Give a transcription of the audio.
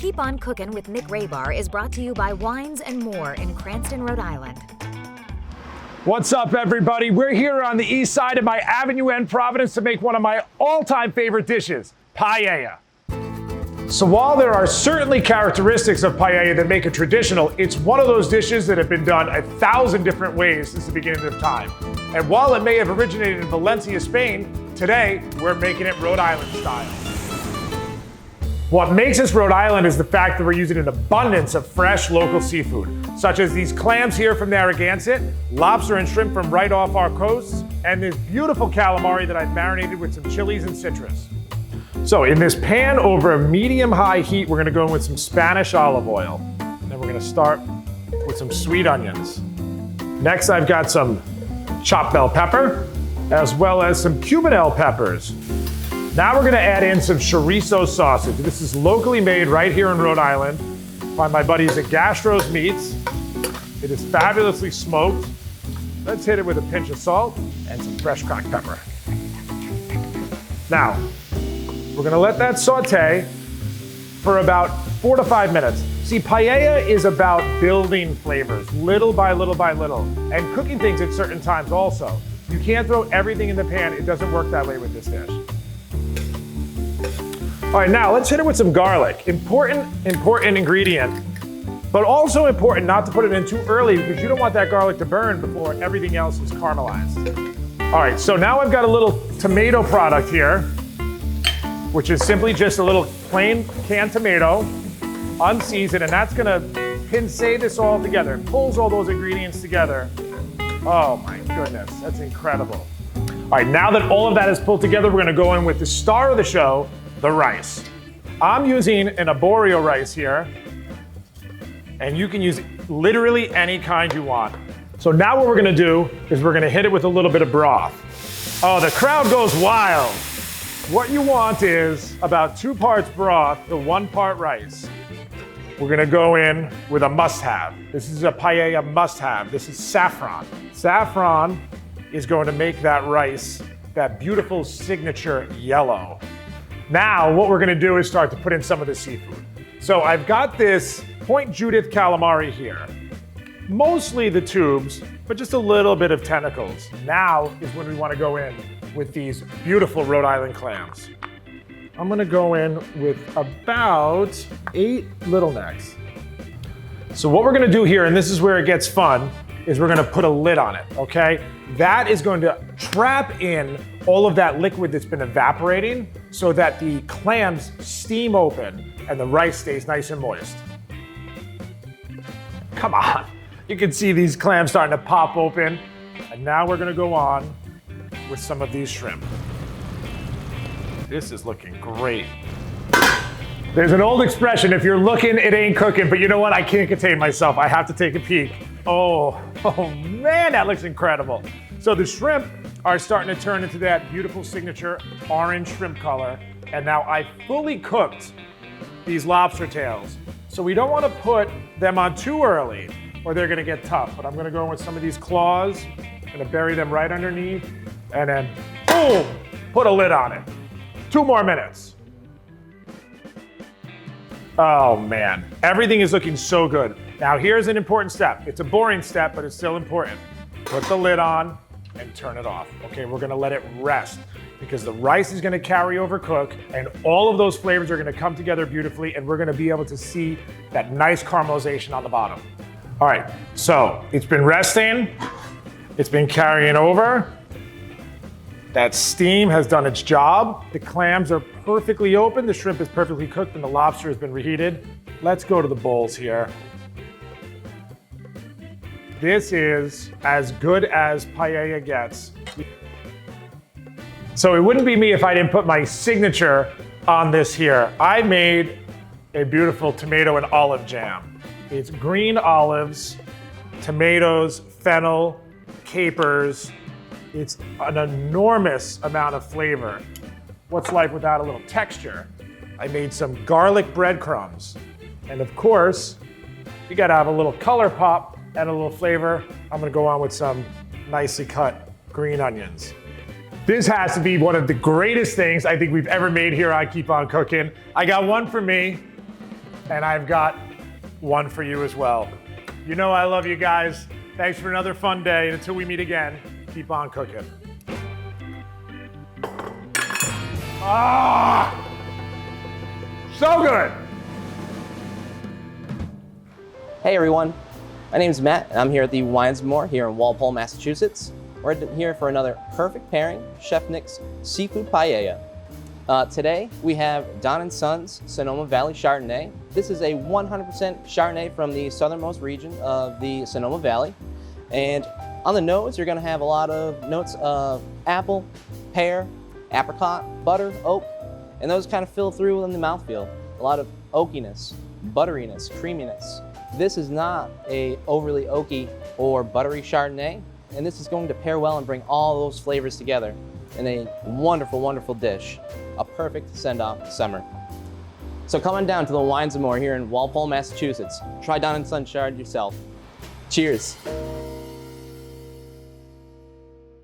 Keep on Cookin' with Nick Rabar is brought to you by Wines and More in Cranston, Rhode Island. What's up, everybody? We're here on the east side of my Avenue N, Providence, to make one of my all-time favorite dishes, paella. So while there are certainly characteristics of paella that make it traditional, it's one of those dishes that have been done 1,000 different ways since the beginning of time. And while it may have originated in Valencia, Spain, today we're making it Rhode Island style. What makes us Rhode Island is the fact that we're using an abundance of fresh local seafood, such as these clams here from Narragansett, lobster and shrimp from right off our coasts, and this beautiful calamari that I've marinated with some chilies and citrus. So in this pan over a medium-high heat, we're gonna go in with some Spanish olive oil. And then we're gonna start with some sweet onions. Next, I've got some chopped bell pepper, as well as some Cubanelle peppers. Now we're gonna add in some chorizo sausage. This is locally made right here in Rhode Island by my buddies at Gastro's Meats. It is fabulously smoked. Let's hit it with a pinch of salt and some fresh cracked pepper. Now, we're gonna let that saute for about 4 to 5 minutes. See, paella is about building flavors, little by little by little, and cooking things at certain times also. You can't throw everything in the pan. It doesn't work that way with this dish. All right, now let's hit it with some garlic. Important ingredient, but also important not to put it in too early because you don't want that garlic to burn before everything else is caramelized. All right, so now I've got a little tomato product here, which is simply just a little plain canned tomato, unseasoned, and that's gonna pincé this all together. It pulls all those ingredients together. Oh my goodness, that's incredible. All right, now that all of that is pulled together, we're gonna go in with the star of the show, the rice. I'm using an arborio rice here, and you can use literally any kind you want. So now what we're gonna do is we're gonna hit it with a little bit of broth. Oh, the crowd goes wild. What you want is about 2 parts broth to 1 part rice. We're gonna go in with a must-have. This is a paella must-have. This is saffron. Saffron is going to make that rice that beautiful signature yellow. Now, what we're gonna do is start to put in some of the seafood. So I've got this Point Judith calamari here. Mostly the tubes, but just a little bit of tentacles. Now is when we wanna go in with these beautiful Rhode Island clams. I'm gonna go in with about 8 little necks. So what we're gonna do here, and this is where it gets fun, is we're gonna put a lid on it, okay? That is going to trap in all of that liquid that's been evaporating so that the clams steam open and the rice stays nice and moist. Come on, you can see these clams starting to pop open. And now we're gonna go on with some of these shrimp. This is looking great. There's an old expression, if you're looking, it ain't cooking, but you know what? I can't contain myself. I have to take a peek. Oh man, that looks incredible. So the shrimp are starting to turn into that beautiful signature orange shrimp color. And now I fully cooked these lobster tails. So we don't want to put them on too early or they're gonna get tough. But I'm gonna go in with some of these claws, gonna bury them right underneath, and then boom, put a lid on it. 2 more minutes. Oh man, everything is looking so good. Now here's an important step. It's a boring step, but it's still important. Put the lid on and turn it off. Okay, we're gonna let it rest because the rice is gonna carry over cook and all of those flavors are gonna come together beautifully and we're gonna be able to see that nice caramelization on the bottom. All right, so it's been resting. It's been carrying over. That steam has done its job. The clams are perfectly open, the shrimp is perfectly cooked, and the lobster has been reheated. Let's go to the bowls here. This is as good as paella gets. So it wouldn't be me if I didn't put my signature on this here. I made a beautiful tomato and olive jam. It's green olives, tomatoes, fennel, capers. It's an enormous amount of flavor. What's life without a little texture? I made some garlic breadcrumbs. And of course, you gotta have a little color pop and a little flavor. I'm gonna go on with some nicely cut green onions. This has to be one of the greatest things I think we've ever made here on Keep On Cookin'. I got one for me, And I've got one for you as well. You know I love you guys. Thanks for another fun day. And until we meet again, keep on cooking. Ah! So good! Hey everyone, my name is Matt and I'm here at the Wines and More here in Walpole, Massachusetts. We're here for another perfect pairing, Chef Nick's Seafood Paella. Today we have Don & Sons Sonoma Valley Chardonnay. This is a 100% Chardonnay from the southernmost region of the Sonoma Valley. And on the nose, you're gonna have a lot of notes of apple, pear, apricot, butter, oak, and those kind of fill through in the mouthfeel. A lot of oakiness, butteriness, creaminess. This is not a overly oaky or buttery Chardonnay, and this is going to pair well and bring all those flavors together in a wonderful, wonderful dish. A perfect send-off summer. So come on down to the Wines and More here in Walpole, Massachusetts. Try Don & Sons Chard yourself. Cheers.